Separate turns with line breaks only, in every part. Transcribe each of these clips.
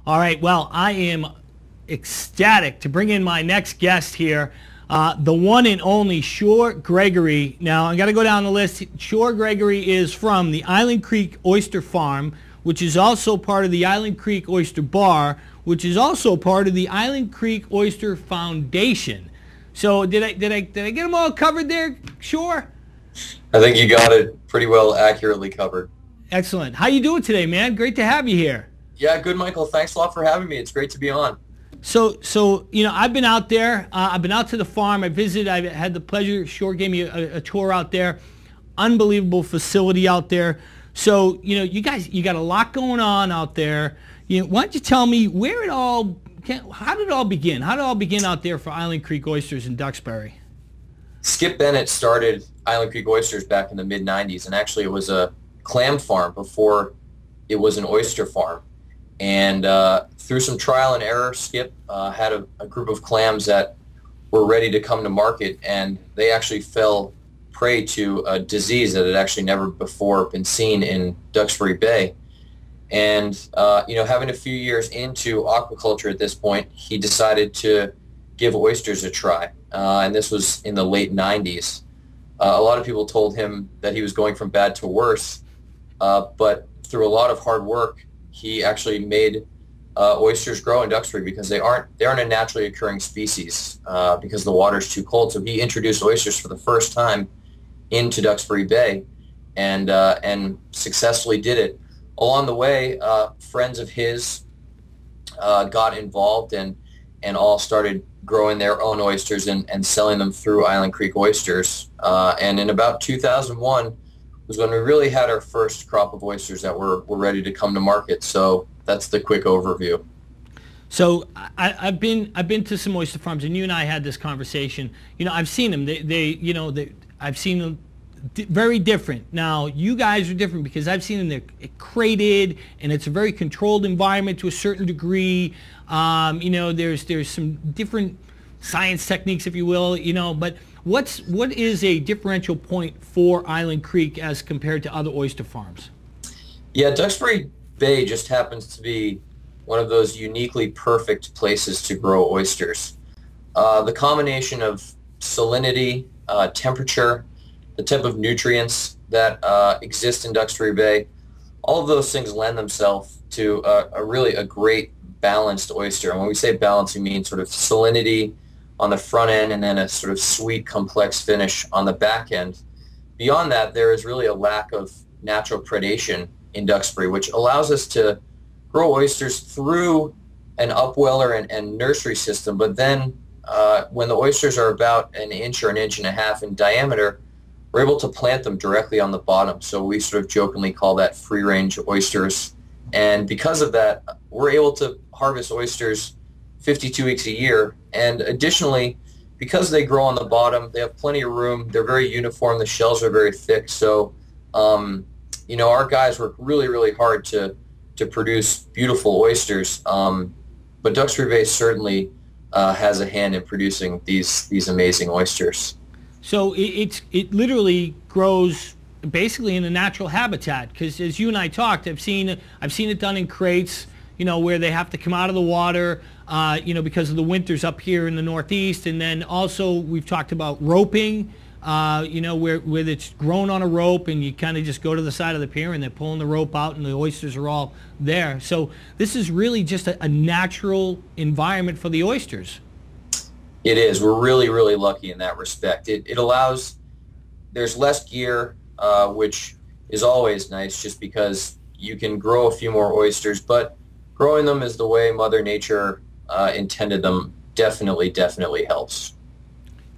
All right, well, I am ecstatic to bring in my next guest here, the one and only Shore Gregory. Now, I got to go down the list. Shore Gregory is from the Island Creek Oyster Farm, which is also part of the Island Creek Oyster Bar, which is also part of the Island Creek Oyster Foundation. So did I get them all covered there, Shore?
I think you got it pretty well accurately covered.
Excellent. How you doing today, man? Great to have you here.
Yeah, good, Michael. Thanks a lot for having me. It's great to be on.
So I've been out there. I've been out to the farm. I visited. I had the pleasure. Shore gave me a tour out there. Unbelievable facility out there. So you guys, you got a lot going on out there. Why don't you tell me how did it all begin? How did it all begin out there for Island Creek Oysters in Duxbury?
Skip Bennett started Island Creek Oysters back in the mid-'90s, and actually it was a clam farm before it was an oyster farm. And through some trial and error, Skip had a group of clams that were ready to come to market, and they actually fell prey to a disease that had actually never before been seen in Duxbury Bay. And having a few years into aquaculture at this point, he decided to give oysters a try. And this was in the late 90s. A lot of people told him that he was going from bad to worse, but through a lot of hard work, he actually made oysters grow in Duxbury because they aren't a naturally occurring species because the water's too cold. So he introduced oysters for the first time into Duxbury Bay, and successfully did it. Along the way, friends of his got involved and all started growing their own oysters and selling them through Island Creek Oysters. And in about 2001 was when we really had our first crop of oysters that were ready to come to market. So that's the quick overview.
So I've been to some oyster farms, and you and I had this conversation. I've seen them. I've seen them very different. Now, you guys are different because I've seen them. They're crated, and it's a very controlled environment to a certain degree. There's some different science techniques, if you will. But what is a differential point for Island Creek as compared to other oyster farms?
Yeah, Duxbury Bay just happens to be one of those uniquely perfect places to grow oysters. The combination of salinity, temperature, the type of nutrients that exist in Duxbury Bay, all of those things lend themselves to a great balanced oyster. And when we say balanced, we mean sort of salinity on the front end and then a sort of sweet, complex finish on the back end. Beyond that, there is really a lack of natural predation in Duxbury, which allows us to grow oysters through an upweller and nursery system. But then when the oysters are about an inch or an inch and a half in diameter, we're able to plant them directly on the bottom. So we sort of jokingly call that free-range oysters. And because of that, we're able to harvest oysters 52 weeks a year. And additionally, because they grow on the bottom, they have plenty of room. They're very uniform. The shells are very thick. So, our guys work really, really hard to produce beautiful oysters. But Duxbury Bay certainly has a hand in producing these amazing oysters.
So it literally grows basically in a natural habitat, because as you and I talked, I've seen it done in crates, where they have to come out of the water, because of the winters up here in the Northeast, and then also we've talked about roping, where it's grown on a rope and you kind of just go to the side of the pier and they're pulling the rope out and the oysters are all there. So this is really just a natural environment for the oysters.
It is. We're really, really lucky in that respect. It allows, there's less gear, which is always nice just because you can grow a few more oysters, but growing them is the way Mother Nature intended them definitely helps.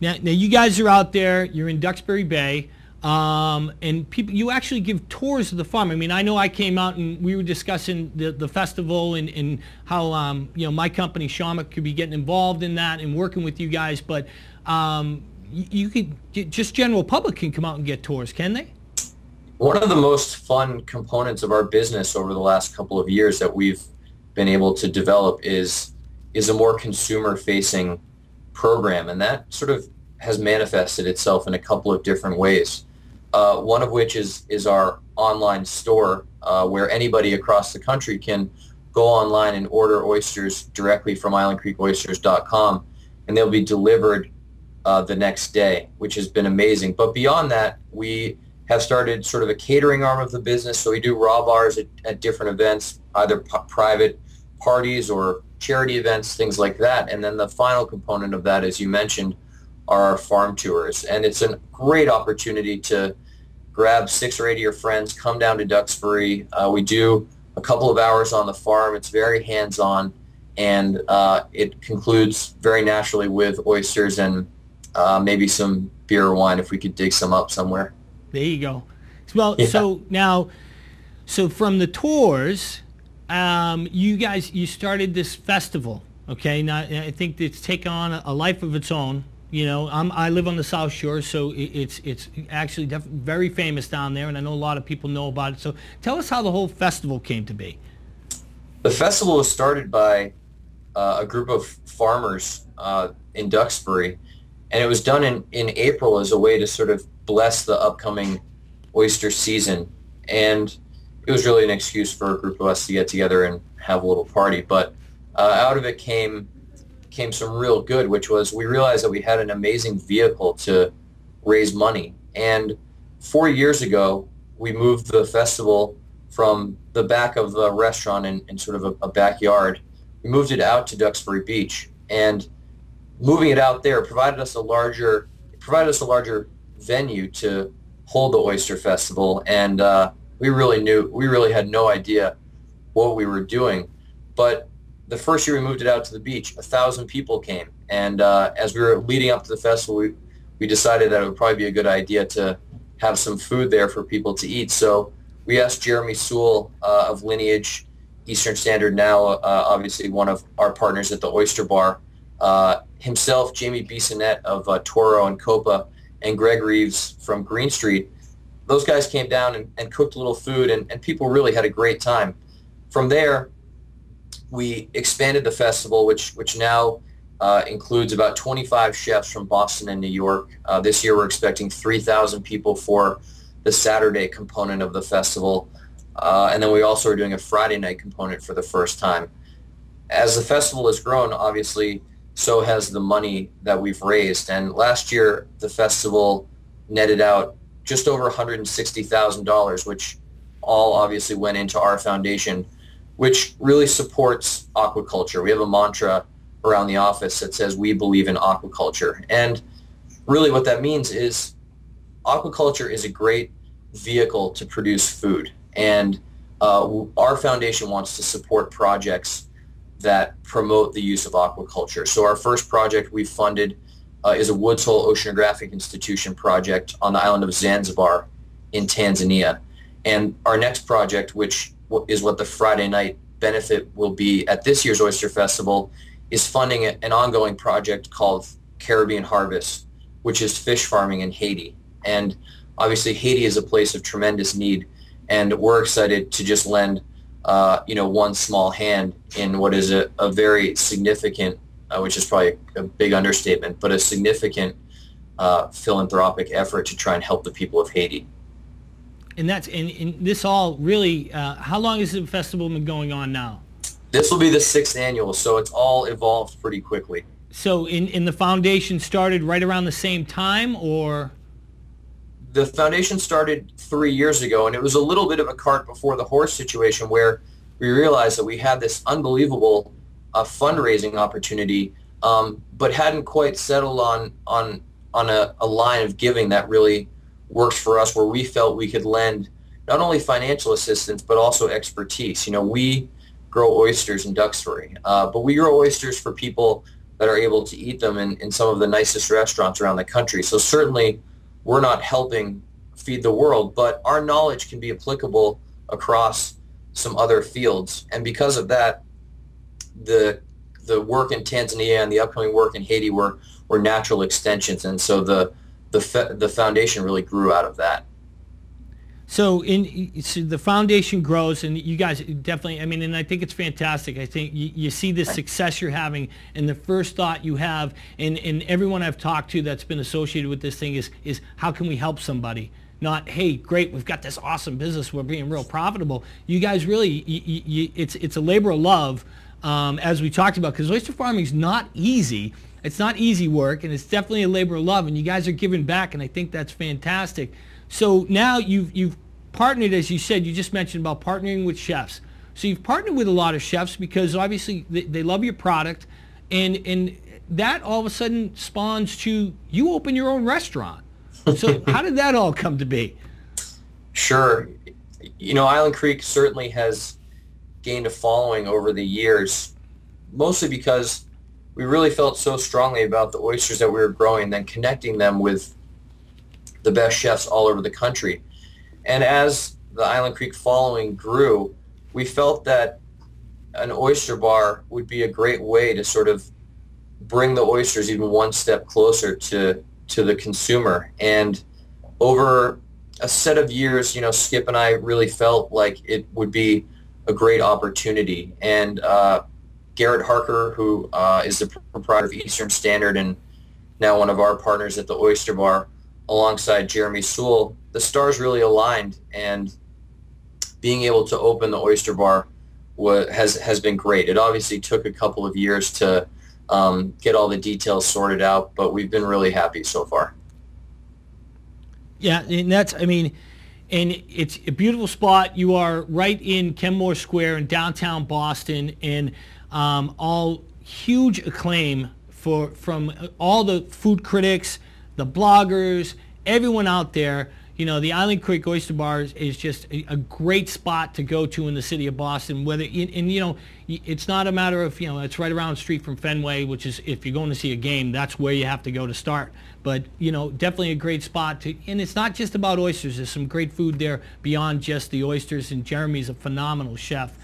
Now you guys are out there, you're in Duxbury Bay, and you actually give tours of the farm. I mean, I know I came out and we were discussing the festival and how my company Shama could be getting involved in that and working with you guys, but you could just general public can come out and get tours, can they?
One of the most fun components of our business over the last couple of years that we've been able to develop is a more consumer-facing program, and that sort of has manifested itself in a couple of different ways. One of which is our online store, where anybody across the country can go online and order oysters directly from islandcreekoysters.com, and they'll be delivered the next day, which has been amazing. But beyond that, we have started sort of a catering arm of the business. So we do raw bars at different events, either private parties or charity events, things like that. And then the final component of that, as you mentioned, are our farm tours. And it's a great opportunity to grab 6 or 8 of your friends, come down to Duxbury. We do a couple of hours on the farm. It's very hands-on, and it concludes very naturally with oysters and maybe some beer or wine if we could dig some up somewhere.
There you go. Well,
Yeah.
so from the tours, you started this festival, okay? Now, I think it's taken on a life of its own. You know, I live on the South Shore, so it's actually very famous down there, and I know a lot of people know about it. So tell us how the whole festival came to be.
The festival was started by a group of farmers in Duxbury, and it was done in April as a way to sort of bless the upcoming oyster season. And it was really an excuse for a group of us to get together and have a little party. But out of it came some real good, which was we realized that we had an amazing vehicle to raise money. And 4 years ago, we moved the festival from the back of the restaurant in sort of a backyard. We moved it out to Duxbury Beach, and moving it out there provided us a larger venue to hold the Oyster Festival. And we really had no idea what we were doing. But the first year we moved it out to the beach, 1,000 people came. And as we were leading up to the festival, we decided that it would probably be a good idea to have some food there for people to eat. So we asked Jeremy Sewell of Lineage Eastern Standard, now obviously one of our partners at the Oyster Bar, himself, Jamie Bissonette of Toro and Copa, and Greg Reeves from Green Street. Those guys came down and cooked a little food, and people really had a great time. From there, we expanded the festival, which now includes about 25 chefs from Boston and New York. This year we're expecting 3,000 people for the Saturday component of the festival. And then we also are doing a Friday night component for the first time. As the festival has grown, obviously, so has the money that we've raised. And last year, the festival netted out just over $160,000, which all obviously went into our foundation, which really supports aquaculture. We have a mantra around the office that says we believe in aquaculture. And really what that means is aquaculture is a great vehicle to produce food. And our foundation wants to support projects that promote the use of aquaculture. So our first project we funded is a Woods Hole Oceanographic Institution project on the island of Zanzibar in Tanzania. And our next project, which is what the Friday night benefit will be at this year's Oyster Festival, is funding an ongoing project called Caribbean Harvest, which is fish farming in Haiti. And obviously Haiti is a place of tremendous need, and we're excited to just lend one small hand in what is a very significant, which is probably a big understatement, but a significant philanthropic effort to try and help the people of Haiti.
And this all really, how long has the festival been going on now?
This will be the 6th annual, so it's all evolved pretty quickly.
So in the foundation started right around the same time, or?
The foundation started 3 years ago, and it was a little bit of a cart before the horse situation where we realized that we had this unbelievable fundraising opportunity, but hadn't quite settled on a line of giving that really works for us, where we felt we could lend not only financial assistance but also expertise. We grow oysters in Duxbury, but we grow oysters for people that are able to eat them in some of the nicest restaurants around the country. So certainly we're not helping feed the world, but our knowledge can be applicable across some other fields. And because of that, the work in Tanzania and the upcoming work in Haiti were natural extensions. And so the foundation really grew out of that.
So the foundation grows, and you guys definitely, and I think it's fantastic. I think you see the success you're having, and the first thought you have, and everyone I've talked to that's been associated with this thing is how can we help somebody? not, hey, great, we've got this awesome business, we're being real profitable. You guys really, it's a labor of love, as we talked about, because oyster farming is not easy. It's not easy work, and it's definitely a labor of love, and you guys are giving back, and I think that's fantastic. So now you've partnered, as you said, you just mentioned about partnering with chefs. So you've partnered with a lot of chefs because obviously they love your product, and that all of a sudden spawns to you open your own restaurant. So how did that all come to be?
Sure. You know, Island Creek certainly has gained a following over the years, mostly because we really felt so strongly about the oysters that we were growing, then connecting them with the best chefs all over the country. And as the Island Creek following grew, we felt that an oyster bar would be a great way to sort of bring the oysters even one step closer to the consumer. And over a set of years, you know, Skip and I really felt like it would be a great opportunity. And Garrett Harker, who is the proprietor of Eastern Standard and now one of our partners at the Oyster Bar, alongside Jeremy Sewell, the stars really aligned, and being able to open the Oyster Bar has been great. It obviously took a couple of years to get all the details sorted out, but we've been really happy so far.
Yeah, and that's, I mean, and it's a beautiful spot. You are right in Kenmore Square in downtown Boston, and all huge acclaim from all the food critics, the bloggers, everyone out there. You know, the Island Creek Oyster Bar is just a great spot to go to in the city of Boston. Whether and you know, it's not a matter of, you know, it's right around the street from Fenway, which is, if you're going to see a game, that's where you have to go to start. But you know, definitely a great spot to. And it's not just about oysters. There's some great food there beyond just the oysters. And Jeremy's a phenomenal chef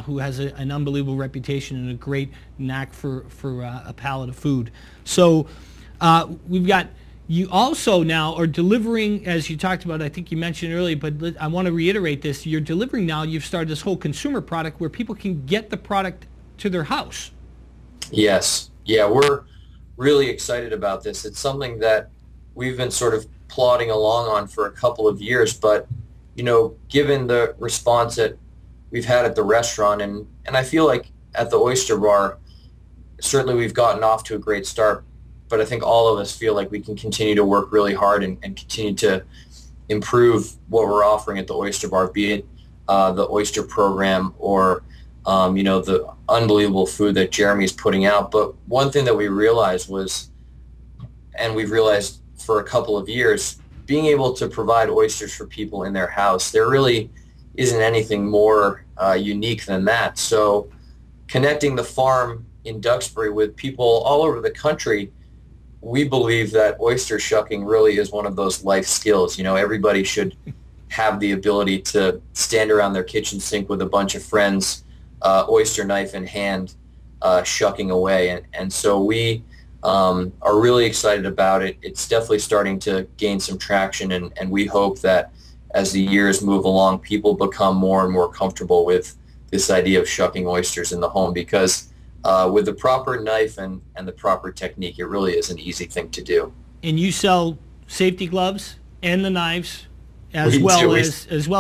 who has an unbelievable reputation and a great knack for a palate of food. So we've got. You also now are delivering, as you talked about, I think you mentioned earlier, but I want to reiterate this. You're delivering now, you've started this whole consumer product where people can get the product to their house.
Yes. Yeah, we're really excited about this. It's something that we've been sort of plodding along on for a couple of years, but, you know, given the response that we've had at the restaurant, and I feel like at the Oyster Bar, certainly we've gotten off to a great start, but I think all of us feel like we can continue to work really hard and continue to improve what we're offering at the Oyster Bar, be it the oyster program or, you know, the unbelievable food that Jeremy's putting out. But one thing that we realized was, and we've realized for a couple of years, being able to provide oysters for people in their house, there really isn't anything more unique than that. So connecting the farm in Duxbury with people all over the country, we believe that oyster shucking really is one of those life skills. You know, everybody should have the ability to stand around their kitchen sink with a bunch of friends, oyster knife in hand, shucking away. And so we are really excited about it. It's definitely starting to gain some traction, and we hope that as the years move along, people become more and more comfortable with this idea of shucking oysters in the home, because with the proper knife and the proper technique, it really is an easy thing to do. And
you sell safety gloves and the knives, as well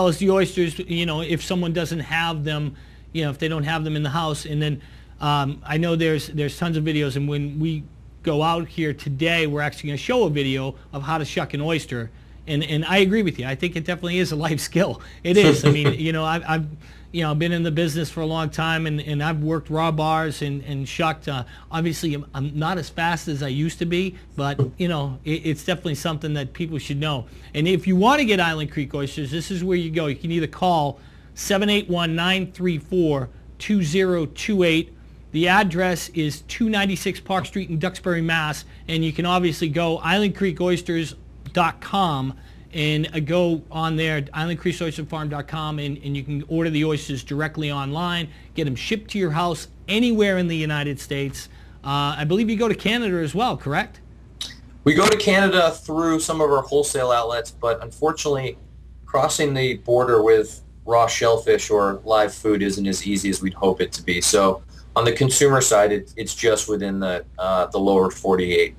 as the oysters. You know, if someone doesn't have them, you know, if they don't have them in the house. And then I know there's tons of videos, and when we go out here today, we're actually going to show a video of how to shuck an oyster. And I agree with you. I think it definitely is a life skill. It is. I mean, you know, I've been in the business for a long time, and I've worked raw bars and shucked. Obviously, I'm not as fast as I used to be, but, you know, it's definitely something that people should know. And if you want to get Island Creek oysters, this is where you go. You can either call 781-934-2028. The address is 296 Park Street in Duxbury, Mass. And you can obviously go islandcreekoysters.com and go on there, islandcreekoysterfarm.com, and you can order the oysters directly online, get them shipped to your house anywhere in the United States. I believe you go to Canada as well, correct?
We go to Canada through some of our wholesale outlets, but unfortunately crossing the border with raw shellfish or live food isn't as easy as we'd hope it to be. So on the consumer side, it's just within the lower 48.